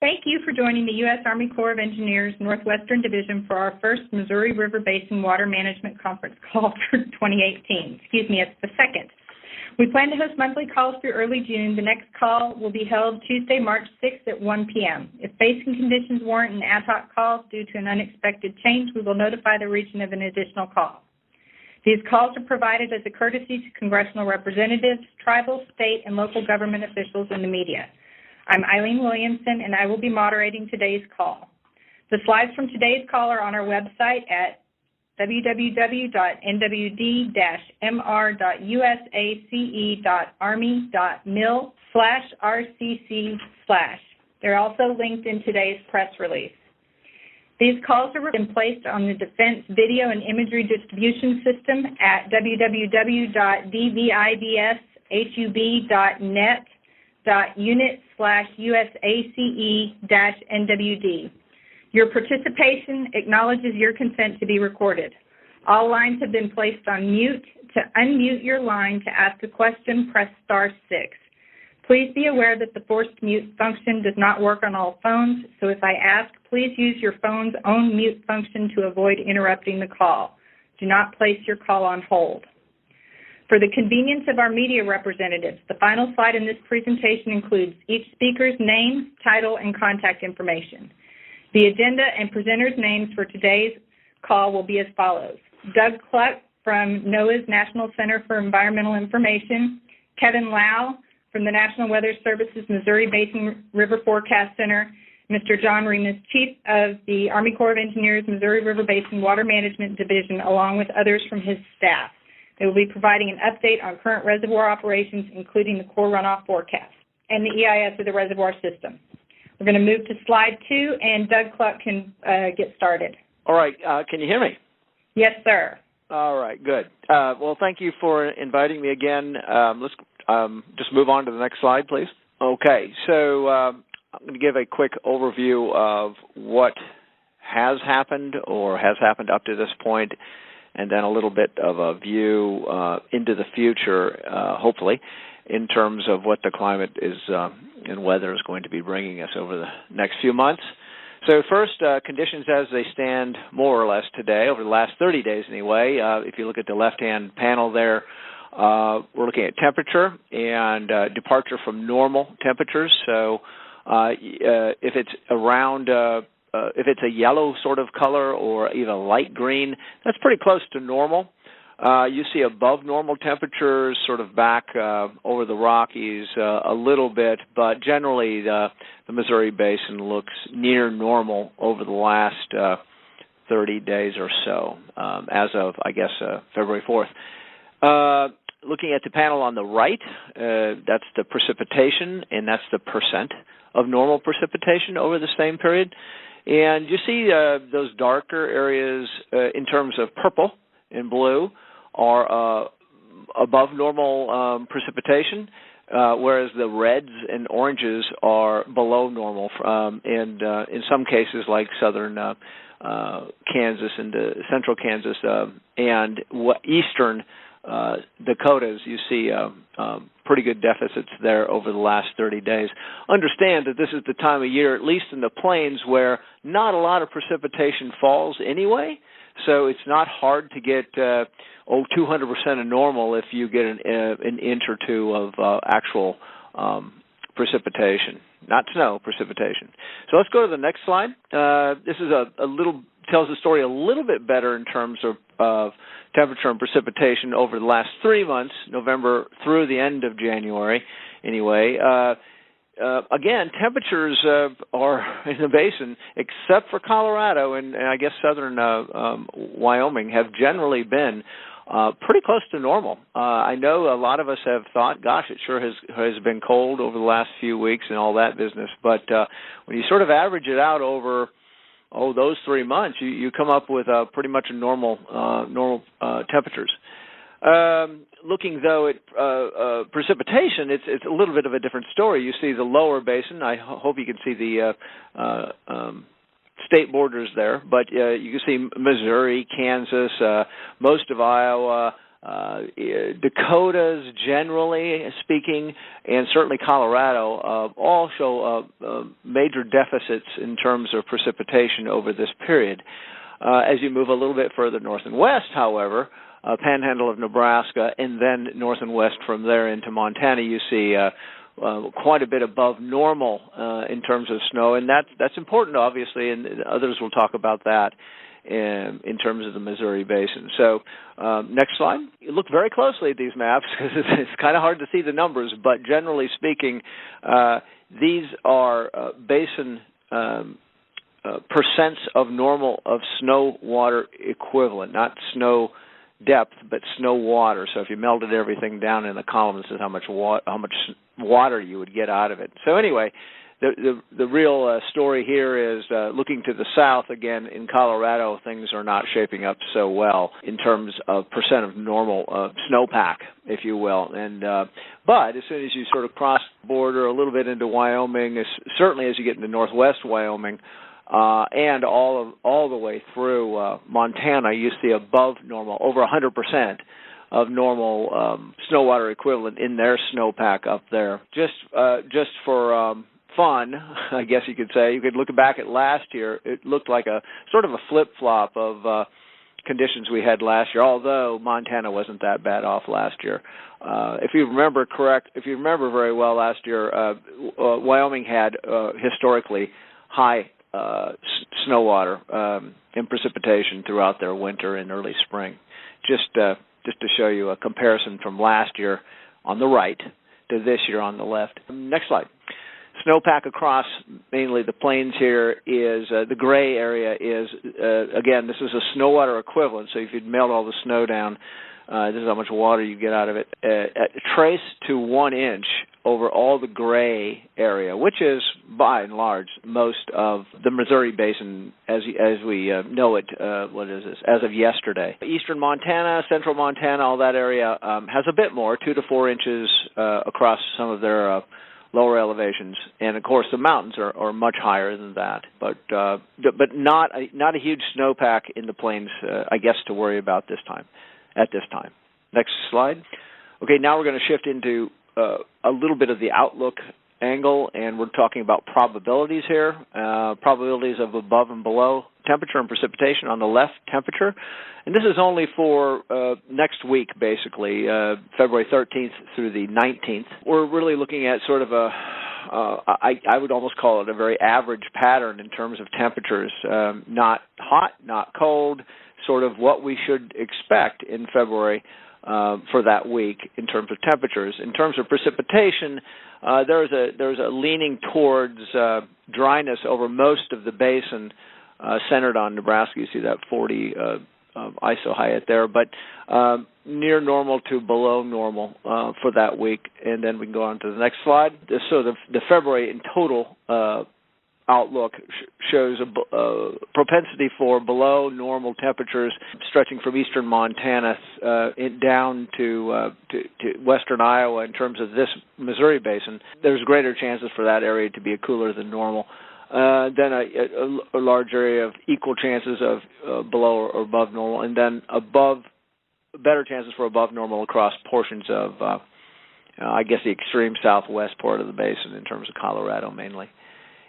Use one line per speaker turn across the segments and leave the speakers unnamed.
Thank you for joining the U.S. Army Corps of Engineers Northwestern Division for our first Missouri River Basin Water Management Conference call for 2018. Excuse me, it's the second. We plan to host monthly calls through early June. The next call will be held Tuesday, March 6th at 1 p.m. If basin conditions warrant an ad hoc call due to an unexpected change, we will notify the region of an additional call. These calls are provided as a courtesy to congressional representatives, tribal, state, and local government officials and the media. I'm Eileen Williamson, and I will be moderating today's call. The slides from today's call are on our website at www.nwd-mr.usace.army.mil/rcc/. They're also linked in today's press release. These calls are placed on the Defense Video and Imagery Distribution System at www.dvidbs.hub.unit/usace-nwd. Your participation acknowledges your consent to be recorded. All lines have been placed on mute. To unmute your line to ask a question, press *6. Please be aware that the forced mute function does not work on all phones, so if I ask, please use your phone's own mute function to avoid interrupting the call. Do not place your call on hold. For the convenience of our media representatives, the final slide in this presentation includes each speaker's name, title, and contact information. The agenda and presenters' names for today's call will be as follows. Doug Cluck from NOAA's National Center for Environmental Information, Kevin Lau from the National Weather Service's Missouri Basin River Forecast Center, Mr. John Remus, Chief of the Army Corps of Engineers Missouri River Basin Water Management Division, along with others from his staff. They will be providing an update on current reservoir operations, including the Corps runoff forecast and the EIS of the reservoir system. We're going to move to slide 2, and Doug Cluck can get started.
All right. Can you hear me?
Yes, sir.
All right. Good. Well, thank you for inviting me again. Let's just move on to the next slide, please. Okay. So I'm going to give a quick overview of what has happened or has happened up to this point, and then a little bit of a view into the future, hopefully, in terms of what the climate is and weather is going to be bringing us over the next few months. So first, conditions as they stand more or less today, over the last 30 days anyway. If you look at the left-hand panel there, we're looking at temperature and departure from normal temperatures. So if it's around, if it's a yellow sort of color or even light green, that's pretty close to normal. You see above normal temperatures sort of back over the Rockies a little bit, but generally the Missouri Basin looks near normal over the last 30 days or so, as of, I guess, February 4th. Looking at the panel on the right, that's the precipitation, and that's the percent of normal precipitation over the same period. And you see those darker areas in terms of purple and blue are above normal precipitation, whereas the reds and oranges are below normal, and in some cases like southern Kansas and central Kansas and eastern Dakotas, you see pretty good deficits there over the last 30 days. Understand that this is the time of year, at least in the plains, where not a lot of precipitation falls anyway, so it's not hard to get 200% of normal if you get an inch or two of actual precipitation, not snow, precipitation. So let's go to the next slide. This is tells the story a little bit better in terms of temperature and precipitation over the last 3 months, November through the end of January. Anyway, again, temperatures are in the basin, except for Colorado and I guess southern Wyoming, have generally been pretty close to normal. I know a lot of us have thought, gosh, it sure has been cold over the last few weeks and all that business, but when you sort of average it out over those 3 months, you come up with pretty much a normal temperatures. Looking, though, at precipitation, it's a little bit of a different story. You see the lower basin. I hope you can see the state borders there, but you can see Missouri, Kansas, most of Iowa, Dakotas, generally speaking, and certainly Colorado, all show major deficits in terms of precipitation over this period. As you move a little bit further north and west, however, panhandle of Nebraska, and then north and west from there into Montana, you see quite a bit above normal in terms of snow, and that's important, obviously, and others will talk about that in terms of the Missouri Basin. So next slide. You look very closely at these maps because it's kind of hard to see the numbers, but generally speaking, these are basin percents of normal of snow water equivalent, not snow depth, but snow water. So if you melted everything down in the column, this is how much water you would get out of it. So anyway, the real story here is looking to the south. Again, in Colorado, things are not shaping up so well in terms of percent of normal snowpack, if you will. And but as soon as you sort of cross the border a little bit into Wyoming, certainly as you get into northwest Wyoming, and all the way through Montana, you see above normal, over 100% of normal snow water equivalent in their snowpack up there. Just for fun, I guess you could say, you could look back at last year. It looked like a sort of a flip-flop of conditions we had last year, although Montana wasn't that bad off last year. If you remember very well, last year, Wyoming had historically high snow water and precipitation throughout their winter and early spring. Just to show you a comparison from last year on the right to this year on the left. Next slide. Snowpack across mainly the plains here is the gray area is, again, this is a snow water equivalent, so if you'd melt all the snow down, this is how much water you get out of it. Trace to 1 inch over all the gray area, which is, by and large, most of the Missouri Basin as we know it, as of yesterday. Eastern Montana, central Montana, all that area has a bit more, 2 to 4 inches across some of their lower elevations, and of course the mountains are much higher than that, but not a huge snowpack in the plains, I guess, to worry about at this time. Next slide. Okay, now we're going to shift into a little bit of the outlook angle, and we're talking about probabilities here, probabilities of above and below temperature and precipitation on the left, temperature. And this is only for next week, basically, February 13th through the 19th. We're really looking at sort of I would almost call it a very average pattern in terms of temperatures, not hot, not cold, sort of what we should expect in February for that week in terms of temperatures. In terms of precipitation, there's a leaning towards dryness over most of the basin, centered on Nebraska. You see that 40 ISO height there, but near normal to below normal for that week. And then we can go on to the next slide. So the February in total outlook shows a propensity for below normal temperatures stretching from eastern Montana down to western Iowa. In terms of this Missouri Basin, there's greater chances for that area to be cooler than normal. Then a large area of equal chances of below or above normal, and then better chances for above normal across portions of, I guess, the extreme southwest part of the basin in terms of Colorado mainly.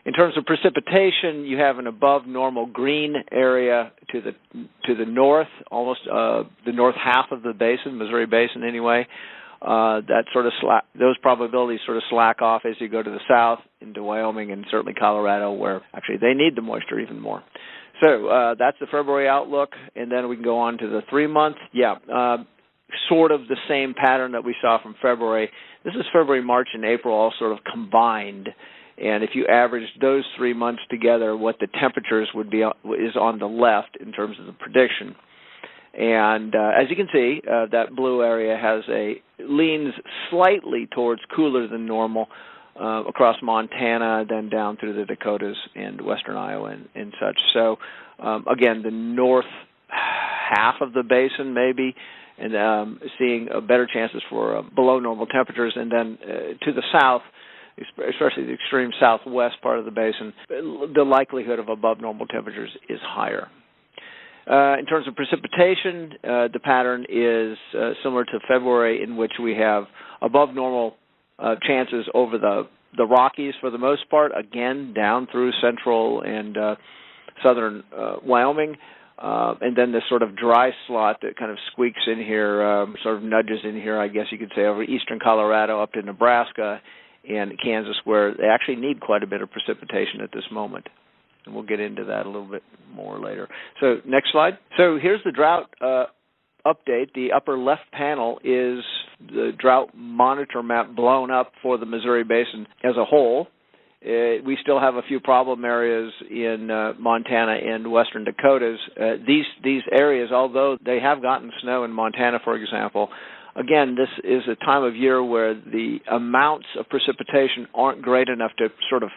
In terms of precipitation, you have an above normal green area to the north, almost the north half of the basin, Missouri Basin anyway. That sort of those probabilities sort of slack off as you go to the south into Wyoming and certainly Colorado, where actually they need the moisture even more. So that's the February outlook, and then we can go on to the 3-month. Sort of the same pattern that we saw from February. This is February, March, and April all sort of combined. And if you average those 3 months together, what the temperatures would be is on the left in terms of the prediction. And as you can see, that blue area leans slightly towards cooler than normal across Montana, then down through the Dakotas and western Iowa and such. So again, the north half of the basin maybe, and seeing better chances for below normal temperatures, and then to the south, especially the extreme southwest part of the basin, the likelihood of above normal temperatures is higher. In terms of precipitation, the pattern is similar to February, in which we have above normal chances over the Rockies for the most part, again down through central and southern Wyoming, and then this sort of dry slot that kind of squeaks in here, sort of nudges in here, I guess you could say, over eastern Colorado up to Nebraska and Kansas, where they actually need quite a bit of precipitation at this moment. And we'll get into that a little bit more later. So next slide. So here's the drought update. The upper left panel is the drought monitor map blown up for the Missouri Basin as a whole. We still have a few problem areas in Montana and western Dakotas. These areas, although they have gotten snow in Montana, for example, again, this is a time of year where the amounts of precipitation aren't great enough to sort of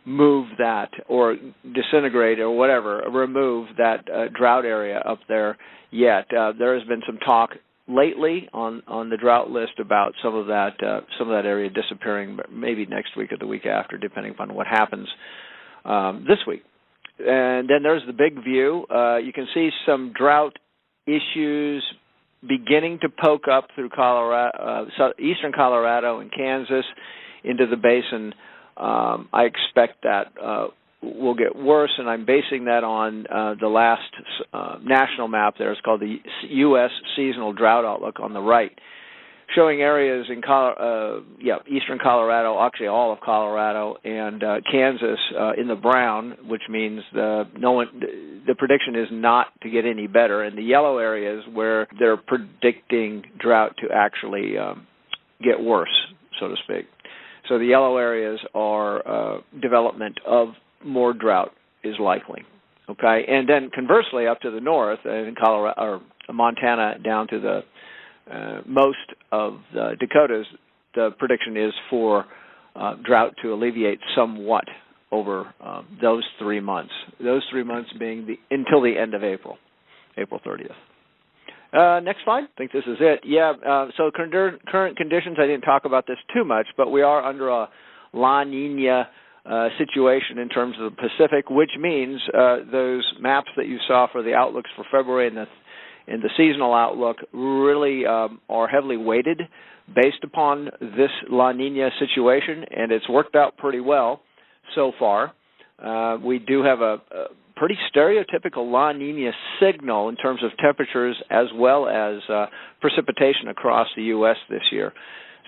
move that or disintegrate or whatever, remove that drought area up there yet. There has been some talk lately on the drought list about some of that area disappearing, maybe next week or the week after, depending upon what happens this week. And then there's the big view. You can see some drought issues beginning to poke up through Colorado, eastern Colorado and Kansas into the basin. I expect that will get worse, and I'm basing that on the last national map there. It's called the U.S. Seasonal Drought Outlook on the right, showing areas in eastern Colorado, actually all of Colorado, and Kansas in the brown, which means the prediction is not to get any better, and the yellow areas where they're predicting drought to actually get worse, so to speak. So the yellow areas are development of more drought is likely. Okay, and then conversely, up to the north in Colorado or Montana down to the most of the Dakotas, the prediction is for drought to alleviate somewhat over those 3 months. Those 3 months being until the end of April 30th. Next slide. I think this is it. So current conditions, I didn't talk about this too much, but we are under a La Nina situation in terms of the Pacific, which means those maps that you saw for the outlooks for February and the seasonal outlook really are heavily weighted based upon this La Nina situation, and it's worked out pretty well so far. We do have a pretty stereotypical La Nina signal in terms of temperatures as well as precipitation across the U.S. this year.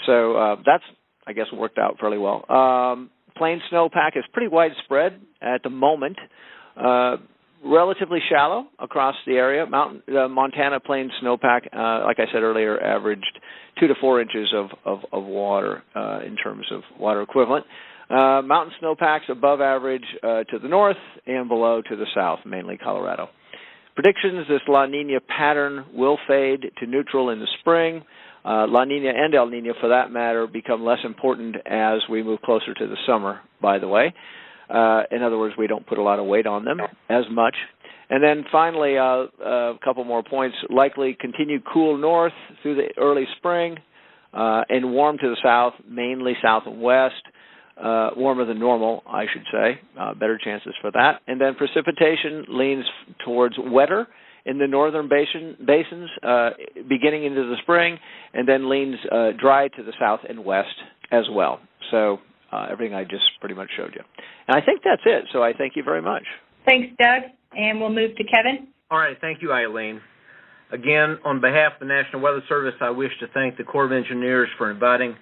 So that's, I guess, worked out fairly well. Plain snowpack is pretty widespread at the moment, relatively shallow across the area. Montana plain snowpack, like I said earlier, averaged 2 to 4 inches of water in terms of water equivalent. Mountain snowpacks above average to the north and below to the south, mainly Colorado. Predictions, this La Nina pattern will fade to neutral in the spring. La Nina and El Nino, for that matter, become less important as we move closer to the summer, by the way. In other words, we don't put a lot of weight on them as much. And then finally, a couple more points. Likely continue cool north through the early spring and warm to the south, mainly south and west. Warmer than normal, I should say. Better chances for that. And then precipitation leans towards wetter in the northern basins beginning into the spring, and then leans dry to the south and west as well. So everything I just pretty much showed you. And I think that's it, so I thank you very much.
Thanks, Doug. And we'll move to Kevin.
All right, thank you, Eileen. Again, on behalf of the National Weather Service, I wish to thank the Corps of Engineers for inviting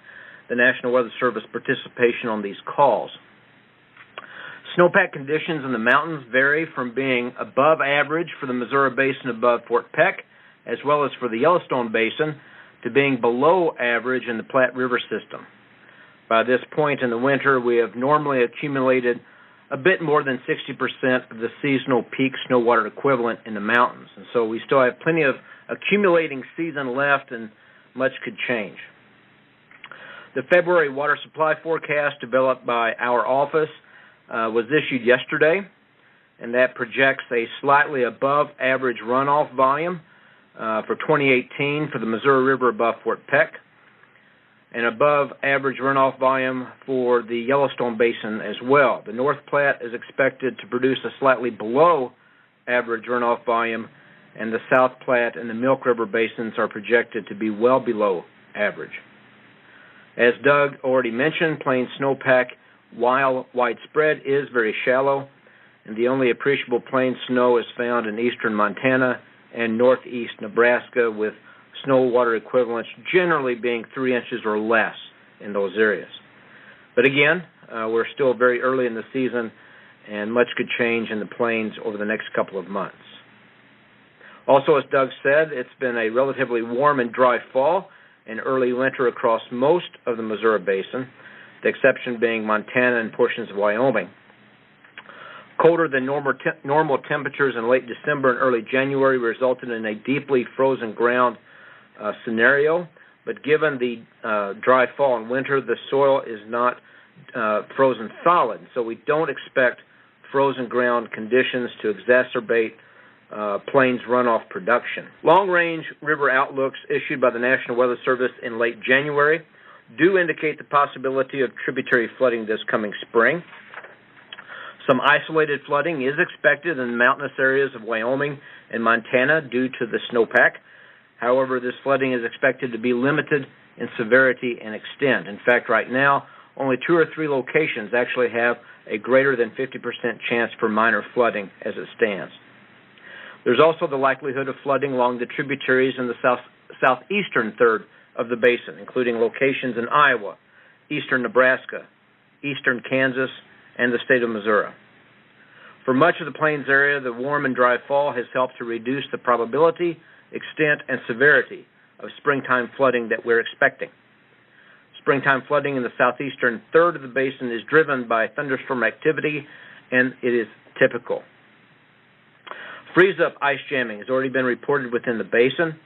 the National Weather Service participation on these calls. Snowpack conditions in the mountains vary from being above average for the Missouri Basin above Fort Peck, as well as for the Yellowstone Basin, to being below average in the Platte River system. By this point in the winter, we have normally accumulated a bit more than 60% of the seasonal peak snow water equivalent in the mountains. And so we still have plenty of accumulating season left, and much could change. The February water supply forecast developed by our office was issued yesterday, and that projects a slightly above average runoff volume for 2018 for the Missouri River above Fort Peck, and above average runoff volume for the Yellowstone Basin as well. The North Platte is expected to produce a slightly below average runoff volume, and the South Platte and the Milk River basins are projected to be well below average. As Doug already mentioned, plain snowpack, while widespread, is very shallow, and the only appreciable plain snow is found in eastern Montana and northeast Nebraska, with snow water equivalents generally being 3 inches or less in those areas. But again, we're still very early in the season, and much could change in the plains over the next couple of months. Also, as Doug said, it's been a relatively warm and dry fall and early winter across most of the Missouri Basin, the exception being Montana and portions of Wyoming. Colder than normal temperatures in late December and early January resulted in a deeply frozen ground scenario, but given the dry fall and winter, the soil is not frozen solid, so we don't expect frozen ground conditions to exacerbate plains runoff production. Long-range river outlooks issued by the National Weather Service in late January do indicate the possibility of tributary flooding this coming spring. Some isolated flooding is expected in mountainous areas of Wyoming and Montana due to the snowpack. However, this flooding is expected to be limited in severity and extent. In fact, right now, only 2 or 3 locations actually have a greater than 50% chance for minor flooding as it stands. There's also the likelihood of flooding along the tributaries in the southeastern third of the basin, including locations in Iowa, eastern Nebraska, eastern Kansas, and the state of Missouri. For much of the plains area, the warm and dry fall has helped to reduce the probability, extent, and severity of springtime flooding that we're expecting. Springtime flooding in the southeastern third of the basin is driven by thunderstorm activity, and it is typical. Freeze-up ice jamming has already been reported within the basin,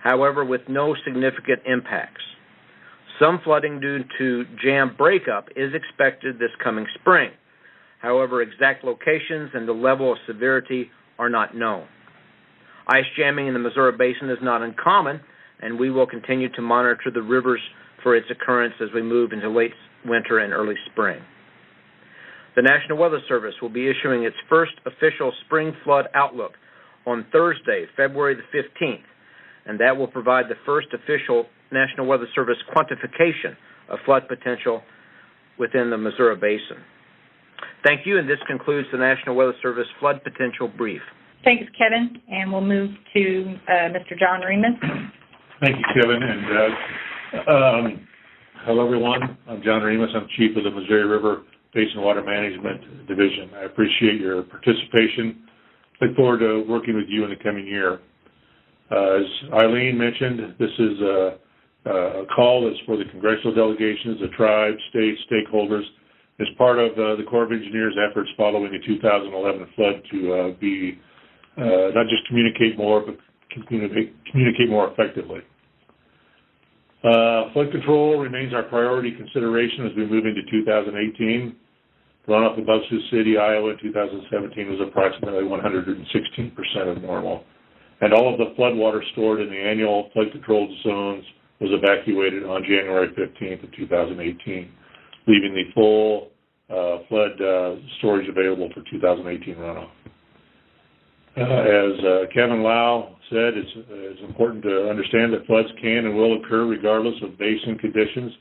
however, with no significant impacts. Some flooding due to jam breakup is expected this coming spring. However, exact locations and the level of severity are not known. Ice jamming in the Missouri Basin is not uncommon, and we will continue to monitor the rivers for its occurrence as we move into late winter and early spring. The National Weather Service will be issuing its first official spring flood outlook on Thursday, February the 15th, and that will provide the first official National Weather Service quantification of flood potential within the Missouri Basin. Thank you, and this concludes the National Weather Service flood potential brief.
Thanks, Kevin, and we'll move to Mr. John Remus.
Thank you, Kevin, and Doug. Hello, everyone. I'm John Remus. I'm Chief of the Missouri River Basin Water Management Division. I appreciate your participation. Look forward to working with you in the coming year. As Eileen mentioned, this is a call that's for the Congressional delegations, the tribes, states, stakeholders, as part of the Corps of Engineers' efforts following the 2011 flood to be not just communicate more, but communicate more effectively. Flood control remains our priority consideration as we move into 2018. Runoff above Sioux City, Iowa in 2017 was approximately 116% of normal, and all of the flood water stored in the annual flood-controlled zones was evacuated on January 15th of 2018, leaving the full flood storage available for 2018 runoff. As Kevin Lau said, it's important to understand that floods can and will occur regardless of basin conditions,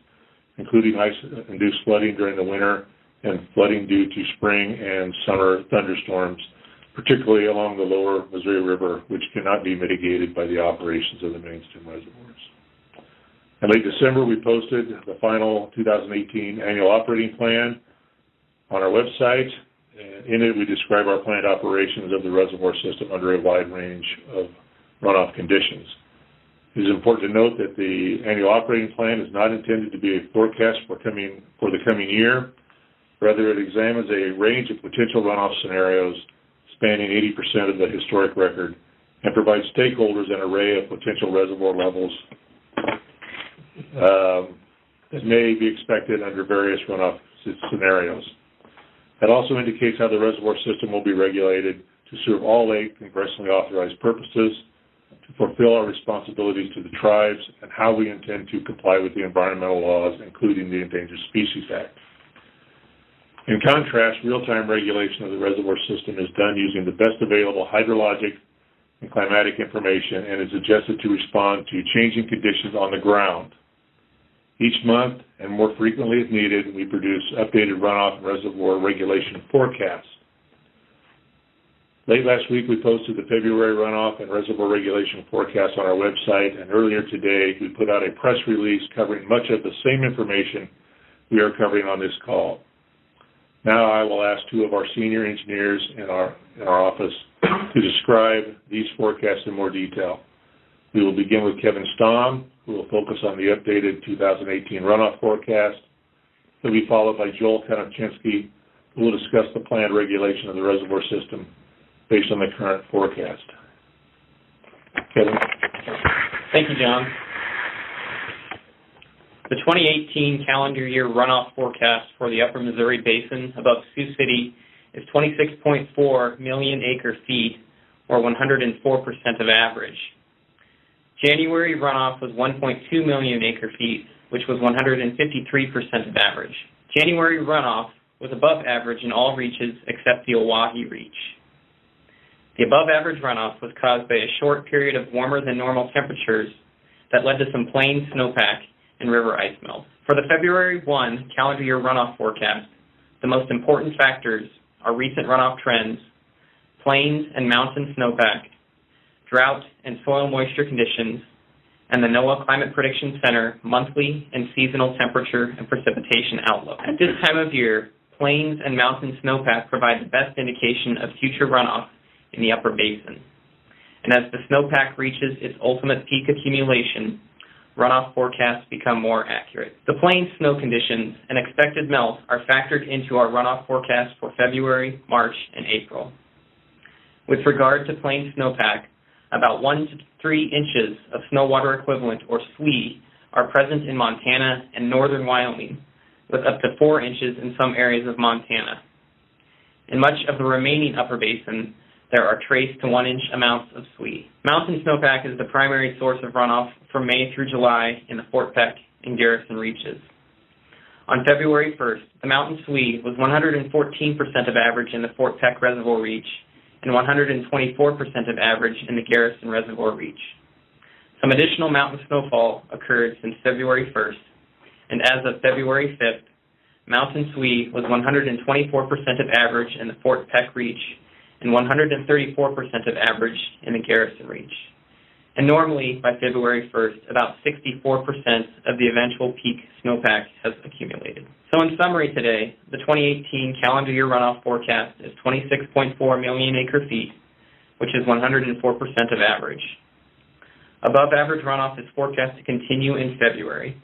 including ice-induced flooding during the winter and flooding due to spring and summer thunderstorms, particularly along the lower Missouri River, which cannot be mitigated by the operations of the main stem reservoirs. In late December, we posted the final 2018 annual operating plan on our website. In it, we describe our planned operations of the reservoir system under a wide range of runoff conditions. It is important to note that the annual operating plan is not intended to be a forecast for the coming year. Rather, it examines a range of potential runoff scenarios spanning 80% of the historic record and provides stakeholders an array of potential reservoir levels that may be expected under various runoff scenarios. It also indicates how the reservoir system will be regulated to serve all 8 congressionally authorized purposes, to fulfill our responsibilities to the tribes, and how we intend to comply with the environmental laws, including the Endangered Species Act. In contrast, real-time regulation of the reservoir system is done using the best available hydrologic and climatic information and is adjusted to respond to changing conditions on the ground. Each month, and more frequently if needed, we produce updated runoff and reservoir regulation forecasts. Late last week, we posted the February runoff and reservoir regulation forecast on our website, and earlier today, we put out a press release covering much of the same information we are covering on this call. Now I will ask two of our senior engineers in our office to describe these forecasts in more detail. We will begin with Kevin Stamm, who will focus on the updated 2018 runoff forecast. He'll be followed by Joel Konopczynski, who will discuss the planned regulation of the reservoir system based on the current forecast. Kevin?
Thank you, John. The 2018 calendar year runoff forecast for the upper Missouri Basin above Sioux City is 26.4 million acre-feet, or 104% of average. January runoff was 1.2 million acre-feet, which was 153% of average. January runoff was above average in all reaches except the Oahe Reach. The above-average runoff was caused by a short period of warmer than normal temperatures that led to some plain snowpack and river ice melt. For the February 1 calendar year runoff forecast, the most important factors are recent runoff trends, plains and mountain snowpack, drought and soil moisture conditions, and the NOAA Climate Prediction Center monthly and seasonal temperature and precipitation outlook. At this time of year, plains and mountain snowpack provide the best indication of future runoff in the upper basin. And as the snowpack reaches its ultimate peak accumulation, runoff forecasts become more accurate. The plains snow conditions and expected melt are factored into our runoff forecast for February, March, and April. With regard to plains snowpack, about 1 to 3 inches of snow water equivalent, or SWE, are present in Montana and northern Wyoming, with up to 4 inches in some areas of Montana. In much of the remaining upper basin, there are trace to 1-inch amounts of SWE. Mountain snowpack is the primary source of runoff from May through July in the Fort Peck and Garrison reaches. On February 1st, the mountain SWE was 114% of average in the Fort Peck Reservoir Reach and 124% of average in the Garrison Reservoir Reach. Some additional mountain snowfall occurred since February 1st, and as of February 5th, mountain SWE was 124% of average in the Fort Peck Reach and 134% of average in the Garrison Reach. And normally, by February 1st, about 64% of the eventual peak snowpack has accumulated. So in summary today, the 2018 calendar year runoff forecast is 26.4 million acre-feet, which is 104% of average. Above average runoff is forecast to continue in February.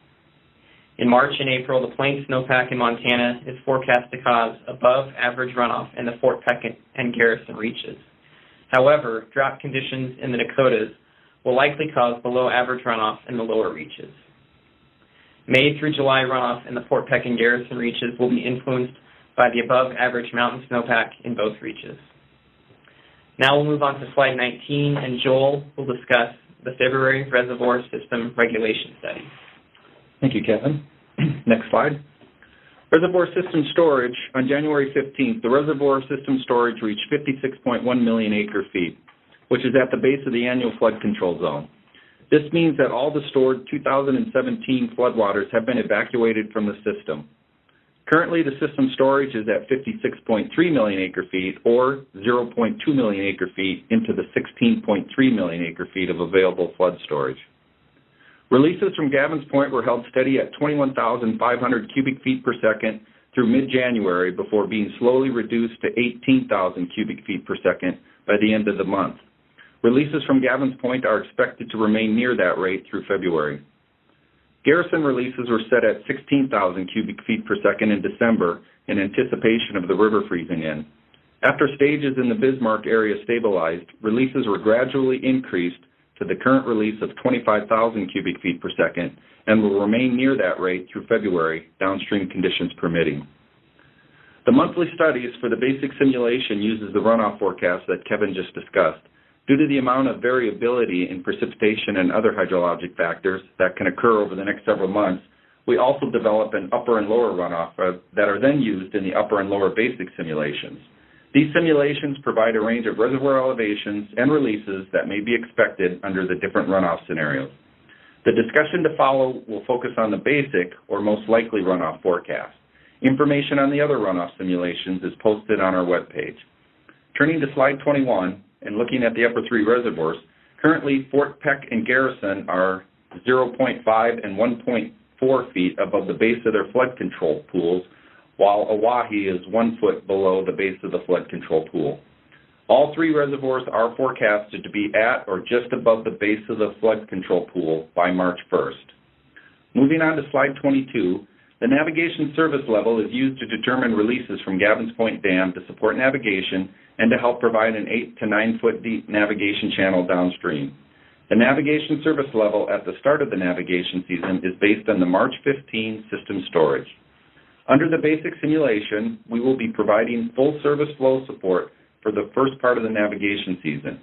In March and April, the plain snowpack in Montana is forecast to cause above average runoff in the Fort Peck and Garrison reaches. However, drought conditions in the Dakotas will likely cause below average runoff in the lower reaches. May through July runoff in the Fort Peck and Garrison reaches will be influenced by the above average mountain snowpack in both reaches. Now we'll move on to slide 19, and Joel will discuss the February reservoir system regulation study.
Thank you, Kevin. Next slide. Reservoir system storage. On January 15th, the reservoir system storage reached 56.1 million acre-feet, which is at the base of the annual flood control zone. This means that all the stored 2017 floodwaters have been evacuated from the system. Currently, the system storage is at 56.3 million acre-feet, or 0.2 million acre-feet into the 16.3 million acre-feet of available flood storage. Releases from Gavin's Point were held steady at 21,500 cubic feet per second through mid-January before being slowly reduced to 18,000 cubic feet per second by the end of the month. Releases from Gavin's Point are expected to remain near that rate through February. Garrison releases were set at 16,000 cubic feet per second in December in anticipation of the river freezing in. After stages in the Bismarck area stabilized, releases were gradually increased to the current release of 25,000 cubic feet per second and will remain near that rate through February, downstream conditions permitting. The monthly studies for the basic simulation uses the runoff forecast that Kevin just discussed. Due to the amount of variability in precipitation and other hydrologic factors that can occur over the next several months, we also develop an upper and lower runoff that are then used in the upper and lower basic simulations. These simulations provide a range of reservoir elevations and releases that may be expected under the different runoff scenarios. The discussion to follow will focus on the basic or most likely runoff forecast. Information on the other runoff simulations is posted on our webpage. Turning to slide 21 and looking at the upper three reservoirs, currently Fort Peck and Garrison are 0.5 and 1.4 feet above the base of their flood control pools, while Oahe is 1 foot below the base of the flood control pool. All three reservoirs are forecasted to be at or just above the base of the flood control pool by March 1st. Moving on to slide 22, the navigation service level is used to determine releases from Gavin's Point Dam to support navigation and to help provide an 8 to 9 foot deep navigation channel downstream. The navigation service level at the start of the navigation season is based on the March 15 system storage. Under the basic simulation, we will be providing full service flow support for the first part of the navigation season.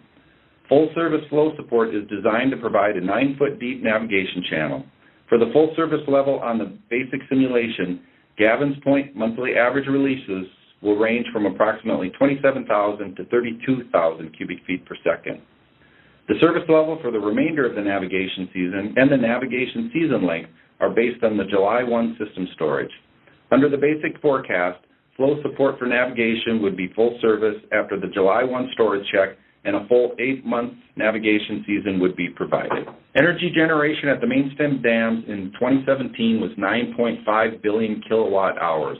Full service flow support is designed to provide a 9 foot deep navigation channel. For the full service level on the basic simulation, Gavin's Point monthly average releases will range from approximately 27,000 to 32,000 cubic feet per second. The service level for the remainder of the navigation season and the navigation season length are based on the July 1 system storage. Under the basic forecast, flow support for navigation would be full service after the July 1 storage check, and a full 8-month navigation season would be provided. Energy generation at the main stem dams in 2017 was 9.5 billion kilowatt hours.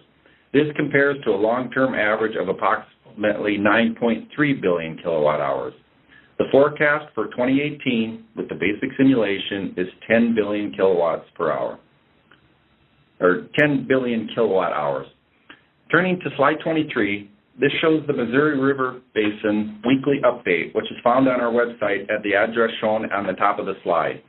This compares to a long-term average of approximately 9.3 billion kilowatt hours. The forecast for 2018 with the basic simulation is 10 billion kilowatts per hour, or 10 billion kilowatt hours. Turning to slide 23, this shows the Missouri River Basin weekly update, which is found on our website at the address shown on the top of the slide.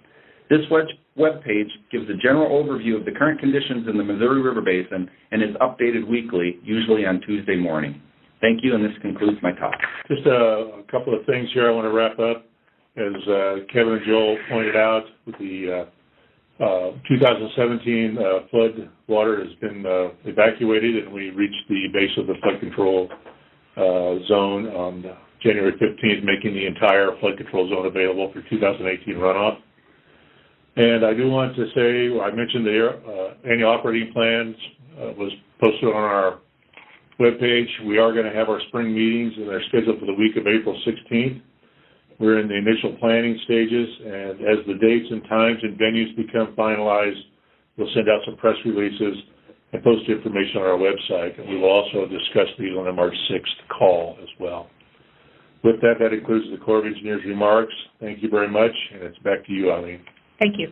This web page gives a general overview of the current conditions in the Missouri River Basin and is updated weekly, usually on Tuesday morning. Thank you, and this concludes my talk.
Just a couple of things here I want to wrap up. As Kevin and Joel pointed out, with the 2017 flood water has been evacuated, and we reached the base of the flood control zone on January 15th, making the entire flood control zone available for 2018 runoff. And I do want to say, I mentioned the annual operating plans was posted on our webpage. We are going to have our spring meetings, and they're scheduled for the week of April 16th. We're in the initial planning stages, and as the dates and times and venues become finalized, we'll send out some press releases and post information on our website. And we will also discuss these on the March 6th call as well. With that, that includes the Corps of Engineers' remarks. Thank you very much, and it's back to you, Eileen.
Thank you.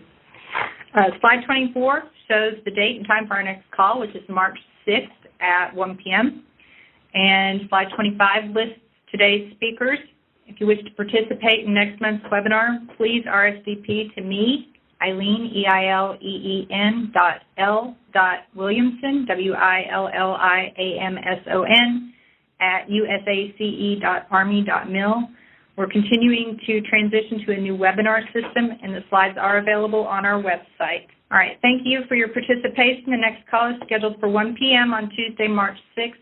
Slide 24 shows the date and time for our next call, which is March 6th at 1 p.m. And slide 25 lists today's speakers. If you wish to participate in next month's webinar, please RSVP to me, Eileen, EILEEN L.Williamson, WILLIAMSON, at usace.army.mil. We're continuing to transition to a new webinar system, and the slides are available on our website. All right, thank you for your participation. The next call is scheduled for 1 p.m. on Tuesday, March 6th.